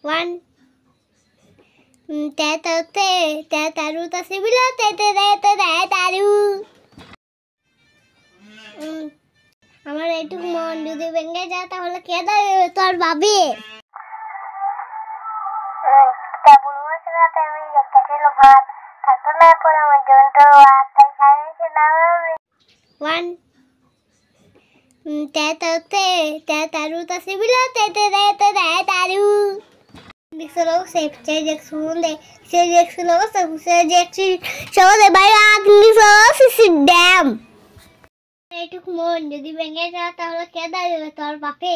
One. Taru tasibila taru. আমার একটু মন যদি ভেঙে যায় তাহলে কে দেবে? তোর ভাবি। তা বলবো না আমি একটা ছিল ভাত থাকতো না পরে আমার জনটা তাই খাইয়েছিলাম। One. Taru tasibila taru. Dixo logo sempre, c'è Jackson, c'è Jackson logo c'è Jackson, solo de vai a dixo si dam. একটু মন যদি ভেঙে যায় তাহলে কে দেবে? তোর বাপে।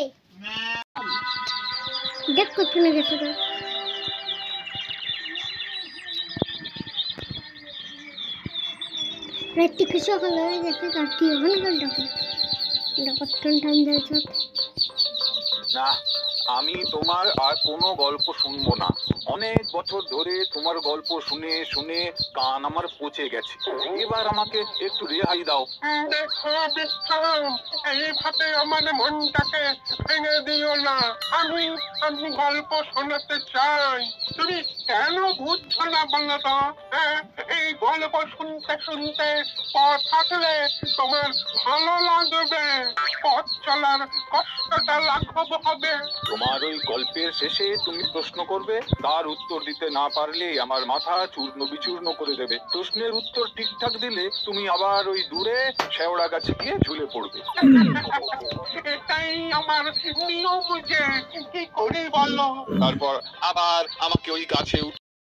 দেখ কোথায় গেছে তো রাত্রি কিছু হলো গেছে কাটি ওখানে গেল এটা কতক্ষণ টাইম যাচ্ছে না আমি তোমার আর কোনো গল্প শুনবো না। অনেক বছর ধরে তোমার গল্প শুনে শুনে কান আমার পচে গেছে। এবার আমাকে একটু রেহাই দাও। দেখো বিক্রম, এইভাবে আমার মনটাকে ভেঙে দিও না। আমি গল্প শোনাতে চাই, তুমি কেন বুঝছো না বলো তো? এই গল্প শুনতে শুনতে পথ থাকলে তোমার ভালো লাগবে, পথ চলার কষ্টটা লাঘব হবে। তোমার ওই গল্পের শেষে তুমি প্রশ্ন করবে, তার উত্তর দিতে না পারলে আমার মাথা চূর্ণ বিচূর্ণ করে দেবে। প্রশ্নের উত্তর ঠিকঠাক দিলে তুমি আবার ওই দূরে শেওড়া গাছে গিয়ে ঝুলে পড়বে। এটাই আমার নিয়ম, যে কি করি বলো? তারপর আবার আমাকে ওই গাছে